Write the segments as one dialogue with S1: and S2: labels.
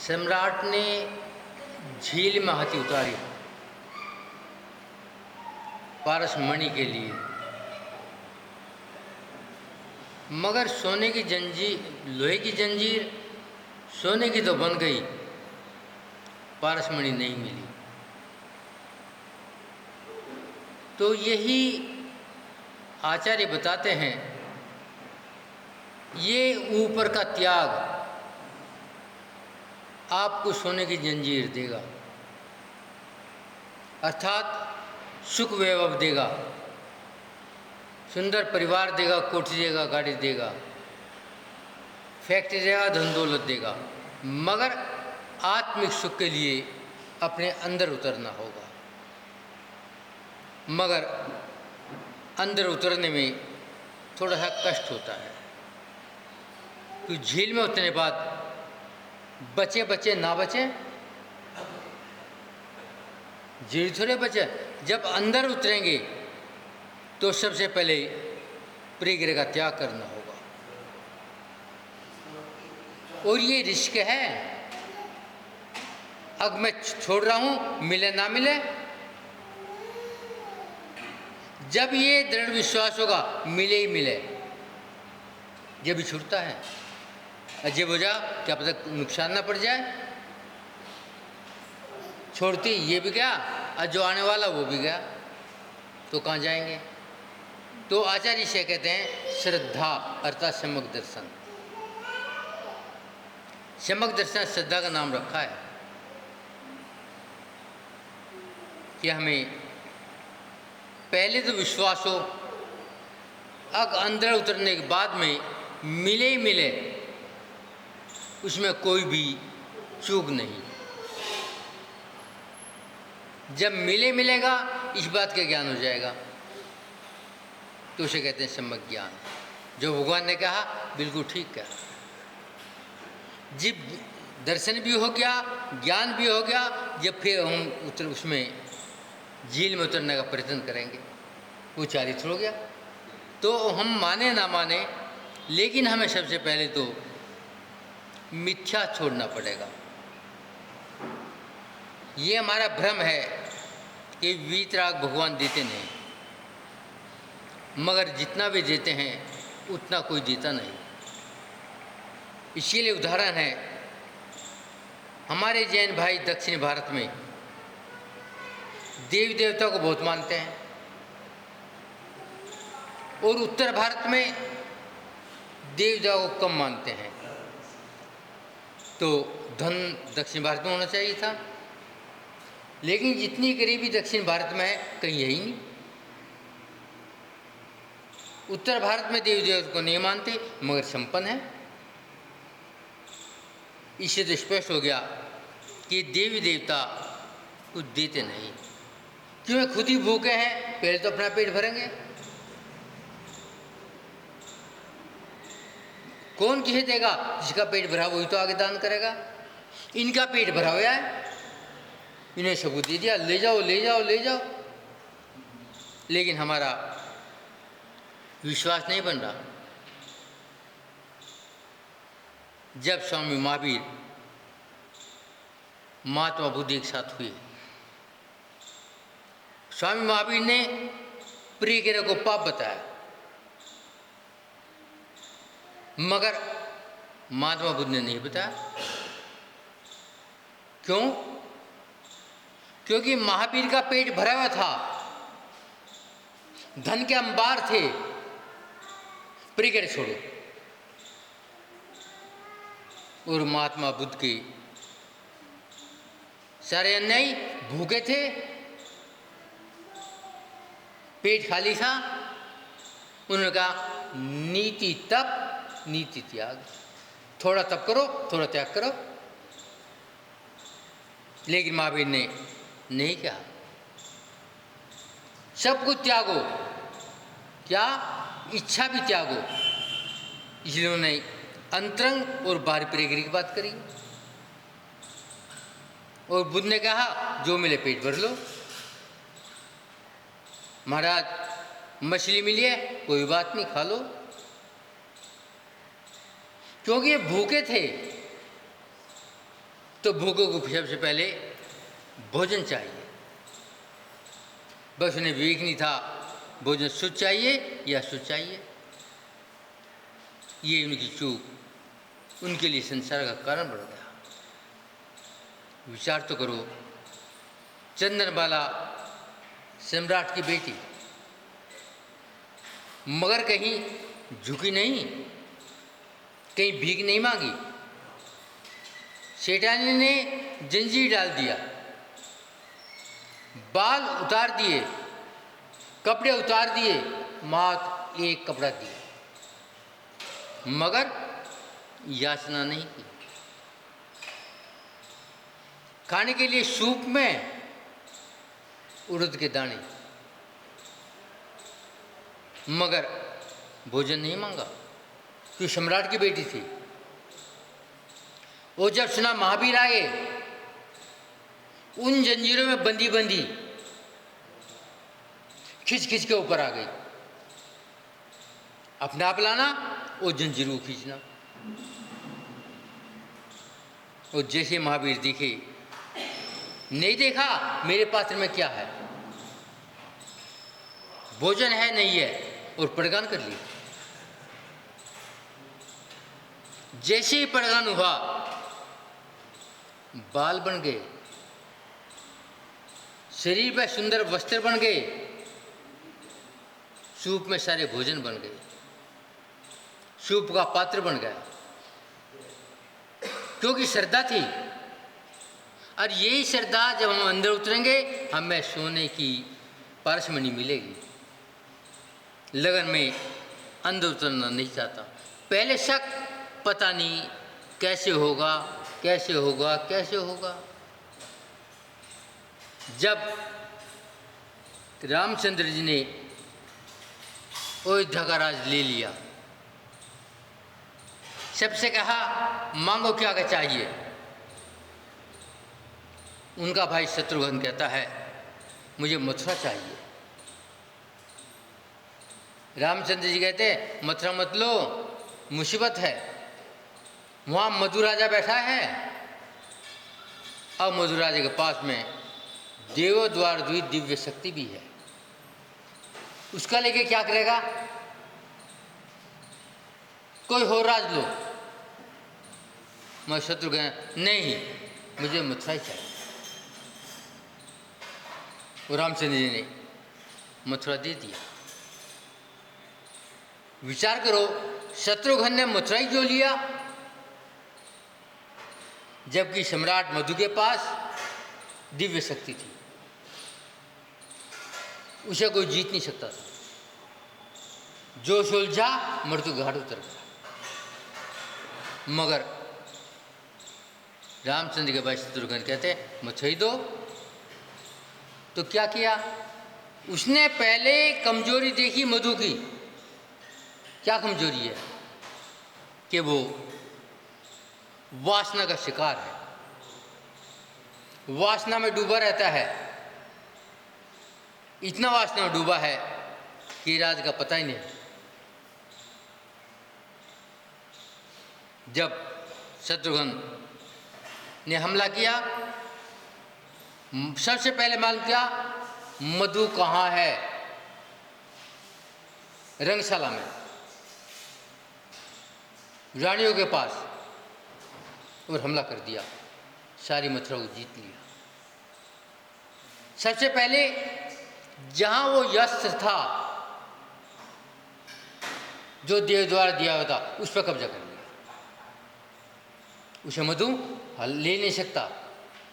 S1: सम्राट ने झील में हाथी उतारी पारसमणि के लिए, मगर सोने की जंजीर, लोहे की जंजीर सोने की तो बन गई, पारसमणि नहीं मिली। तो यही आचार्य बताते हैं, ये ऊपर का त्याग आपको सोने की जंजीर देगा, अर्थात सुख वैभव देगा, सुंदर परिवार देगा, कोठी देगा, गाड़ी देगा, फैक्ट्री देगा, धन दौलत देगा, मगर आत्मिक सुख के लिए अपने अंदर उतरना होगा। मगर अंदर उतरने में थोड़ा सा कष्ट होता है, तो झील में उतरने के बाद बचे बचे ना बचे, झील थोड़े बचे। जब अंदर उतरेंगे तो सबसे पहले प्रिय का त्याग करना होगा, और ये रिस्क है। अब मैं छोड़ रहा हूं, मिले ना मिले। जब ये दृढ़ विश्वास होगा मिले ही मिले, जब भी छूटता है, अजय हो जा, क्या पता नुकसान ना पड़ जाए। छोड़ती ये भी गया और जो आने वाला वो भी गया, तो कहाँ जाएंगे। तो आचार्य से कहते हैं श्रद्धा अर्थात सम्यक दर्शन। सम्यक दर्शन श्रद्धा का नाम रखा है कि हमें पहले तो विश्वास हो, अब अंदर उतरने के बाद में मिले ही मिले, उसमें कोई भी चूक नहीं। जब मिले मिलेगा इस बात का ज्ञान हो जाएगा, तो उसे कहते हैं सम्यक ज्ञान। जो भगवान ने कहा बिल्कुल ठीक कहा। जब दर्शन भी हो गया, ज्ञान भी हो गया, जब फिर हम उसमें झील में उतरने का प्रयत्न करेंगे, वो चारित्र हो गया। तो हम माने ना माने, लेकिन हमें सबसे पहले तो मिथ्या छोड़ना पड़ेगा। ये हमारा भ्रम है कि वीतराग भगवान देते नहीं, मगर जितना भी देते हैं उतना कोई देता नहीं। इसीलिए उदाहरण है, हमारे जैन भाई दक्षिण भारत में देवी देवता को बहुत मानते हैं, और उत्तर भारत में देवी देवता को कम मानते हैं। तो धन दक्षिण भारत में होना चाहिए था, लेकिन जितनी गरीबी दक्षिण भारत में है कहीं है ही नहीं। उत्तर भारत में देवी देवता को नहीं मानते, मगर संपन्न है। इससे तो स्पष्ट हो गया कि देवी देवता कुछ देते नहीं, क्यों खुद ही भूखे हैं, पहले तो अपना पेट भरेंगे। कौन किसे देगा? जिसका पेट भरा वही तो आगे दान करेगा। इनका पेट भरा हुआ है, इन्हें सबूत दे दिया, ले जाओ ले जाओ ले जाओ, लेकिन हमारा विश्वास नहीं बन रहा। जब स्वामी महावीर महात्मा बुद्ध एक साथ हुए, स्वामी महावीर ने प्रिय को पाप बताया, मगर महात्मा बुद्ध ने नहीं बताया। क्यों? क्योंकि महावीर का पेट भरा हुआ था, धन के अंबार थे। प्रिय छोड़ो, और महात्मा बुद्ध के सारे अन्यायी भूखे थे, पेट खाली था। उन्होंने कहा नीति तप नीति त्याग, थोड़ा तप करो थोड़ा त्याग करो। लेकिन महावीर ने नहीं कहा, सब कुछ त्यागो, क्या इच्छा भी त्यागो। इसलिए उन्होंने अंतरंग और बाहरी प्रिय की बात करी, और बुद्ध ने कहा जो मिले पेट भर लो। महाराज मछली मिली है कोई बात नहीं, खा लो, क्योंकि ये भूखे थे। तो भूखों को सबसे पहले भोजन चाहिए। बस उन्हें विवेक नहीं था भोजन शुद्ध चाहिए या अशुद्ध चाहिए। ये उनकी चूक उनके लिए संसार का कारण बन गया। विचार तो करो, चंद्रबाला सम्राट की बेटी, मगर कहीं झुकी नहीं, कहीं भीख नहीं मांगी। सेठानी ने जंजीर डाल दिया, बाल उतार दिए, कपड़े उतार दिए, मात्र एक कपड़ा दिया, मगर याचना नहीं की। खाने के लिए सूप में उड़द के दाने, मगर भोजन नहीं मांगा, क्योंकि सम्राट की बेटी थी। वो जब सुना महावीर आए, उन जंजीरों में बंदी बंदी खिंच खिंच के ऊपर आ गई। अपने आप लाना, वो जंजीरों को खींचना। और जैसे महावीर दिखे, नहीं देखा मेरे पात्र में क्या है, भोजन है नहीं है, और प्रगान कर लिया। जैसे ही प्रगान हुआ, बाल बन गए, शरीर पर सुंदर वस्त्र बन गए, सूप में सारे भोजन बन गए, सूप का पात्र बन गया, क्योंकि श्रद्धा थी। और यही श्रद्धा जब हम अंदर उतरेंगे, हमें सोने की पारसमणि मिलेगी। लगन में अंदर उतरना नहीं चाहता, पहले शक, पता नहीं कैसे होगा, कैसे होगा, कैसे होगा। जब रामचंद्र जी ने अयोध्या का राज ले लिया, सबसे कहा मांगो क्या क्या चाहिए। उनका भाई शत्रुघ्न कहता है मुझे मथुरा चाहिए। रामचंद्र जी कहते हैं मथुरा मत लो, मुसीबत है, वहाँ मधु राजा बैठा है, अब मधु राजा के पास में देवो द्वार द्वित दिव्य शक्ति भी है, उसका लेके क्या करेगा, कोई हो राज लो। मैं शत्रुघ्न नहीं, मुझे मथुरा ही चाहिए। और रामचंद्र जी ने मथुरा दे दिया। विचार करो, शत्रुघ्न ने मथुरा ही क्यों लिया, जबकि सम्राट मधु के पास दिव्य शक्ति थी, उसे कोई जीत नहीं सकता था। जो सुलझा मृत्यु घाट उतर गया। मगर रामचंद्र के भाई शत्रुघ्न कहते मथुरा ही दो। तो क्या किया उसने, पहले कमजोरी देखी मधु की। क्या कमजोरी है कि वो वासना का शिकार है, वासना में डूबा रहता है, इतना वासना में डूबा है कि राज का पता ही नहीं। जब शत्रुघ्न ने हमला किया, सबसे पहले मालूम किया मधु कहाँ है, रंगशाला में, रानियों के पास, और हमला कर दिया, सारी मथुरा को जीत लिया। सबसे पहले जहाँ वो यस्त्र था जो देव द्वारा दिया हुआ था, उस पर कब्जा कर लिया। उसे मधु ले नहीं सकता,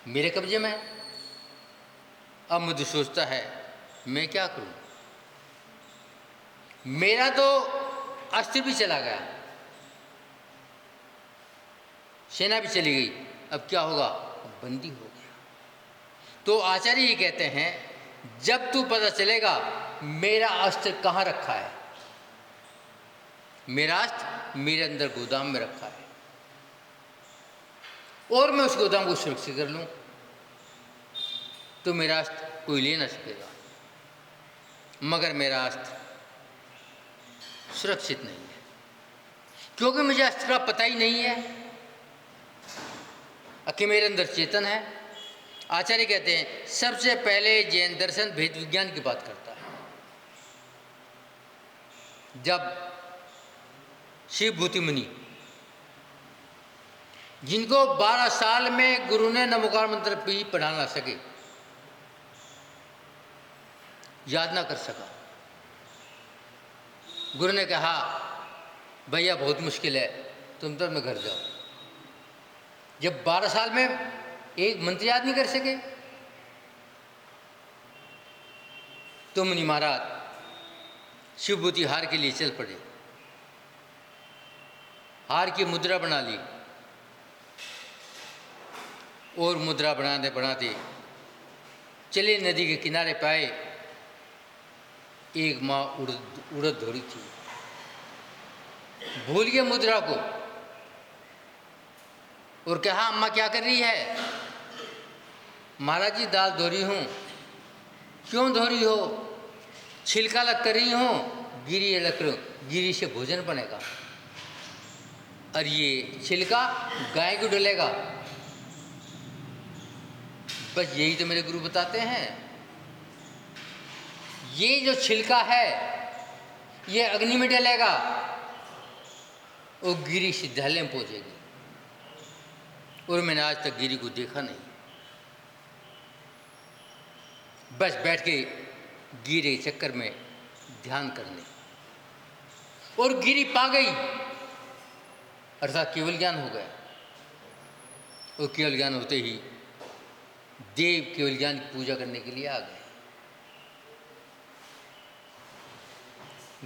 S1: मेरे कब्जे में है। अब मधु सोचता है मैं क्या करूं, मेरा तो अस्त्र भी चला गया, सेना भी चली गई, अब क्या होगा, अब बंदी हो गया। तो आचार्य ये कहते हैं जब तू पता चलेगा मेरा अस्त्र कहाँ रखा है, मेरा अस्त्र मेरे अंदर गोदाम में रखा है, और मैं उस गोदाम को सुरक्षित कर लूँ, तो मेरा अस्त्र कोई ले ना सकेगा। मगर मेरा अस्त्र सुरक्षित नहीं है, क्योंकि मुझे अस्त्र का पता ही नहीं है। कि मेरे अंदर चेतन है। आचार्य कहते हैं सबसे पहले जैन दर्शन भेद विज्ञान की बात करता है। जब शिव भूति मुनि, जिनको 12 साल में गुरु ने नमोकार मंत्र भी पढ़ा ना सके, याद ना कर सका, गुरु ने कहा भैया बहुत मुश्किल है, तुम तो अपने घर जाओ। जब 12 साल में एक मंत्र याद नहीं कर सके, तो मुनि महाराज शिवभूति हार के लिए चल पड़े। हार की मुद्रा बना ली और मुद्रा बनाते बनाते चले नदी के किनारे पाए एक माँ उड़द धोरी थी। भूल गए मुद्रा को और कहा अम्मा क्या कर रही है? महाराज जी दाल धो रही हूँ। क्यों धो रही हो? छिलका अलग कर रही हूँ, गिरी अलग करो, गिरी से भोजन बनेगा और ये छिलका गाय को डलेगा। बस यही तो मेरे गुरु बताते हैं। ये जो छिलका है ये अग्नि में डलेगा और गिरी सिद्धालय में पहुंचेगी। और मैंने आज तक गिरी को देखा नहीं। बस बैठ के गिरी के चक्कर में ध्यान करने, और गिरी पा गई अर्थात केवल ज्ञान हो गया। और केवल ज्ञान होते ही देव केवल ज्ञान की पूजा करने के लिए आ गए।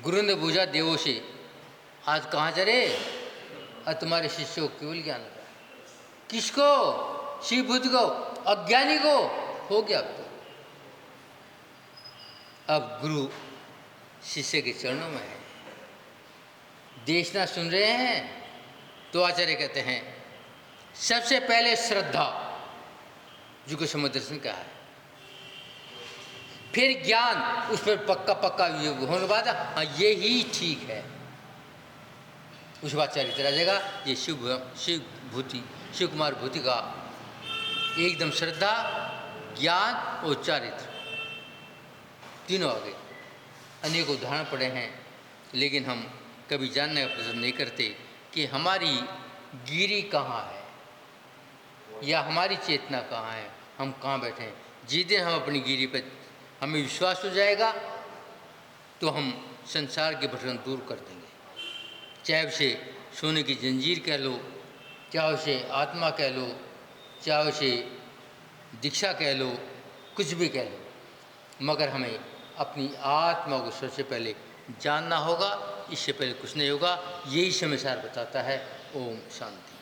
S1: गुरु ने पूछा देवों से, आज कहाँ चले? और तुम्हारे शिष्यों को केवल ज्ञान हो गया। किसको? शिव बुद्ध को, अज्ञानी को हो गया। अब गुरु शिष्य के चरणों में है। देशना सुन रहे हैं तो आचार्य कहते हैं सबसे पहले श्रद्धा, जो कि समुद्र दर्शन का है, फिर ज्ञान, उस पर पक्का पक्का होने के बाद हाँ ये ही ठीक है, उस बात चरित्र आ जाएगा। ये शिव कुमार भूति का एकदम श्रद्धा, ज्ञान और चारित्र तीनों आ गए। अनेक उदाहरण पड़े हैं, लेकिन हम कभी जानने का प्रयत्न नहीं करते कि हमारी गिरी कहाँ है या हमारी चेतना कहाँ है, हम कहाँ बैठे हैं। जिस दिन हम अपनी गिरी पर हमें विश्वास हो जाएगा तो हम संसार के भटकन दूर कर देंगे। चाहे उसे सोने की जंजीर कह लो, चाहे उसे आत्मा कह लो, चाहे उसे दीक्षा कह लो, कुछ भी कह लो, मगर हमें अपनी आत्मा को सबसे पहले जानना होगा। इससे पहले कुछ नहीं होगा। यही समय सार बताता है। ओम शांति।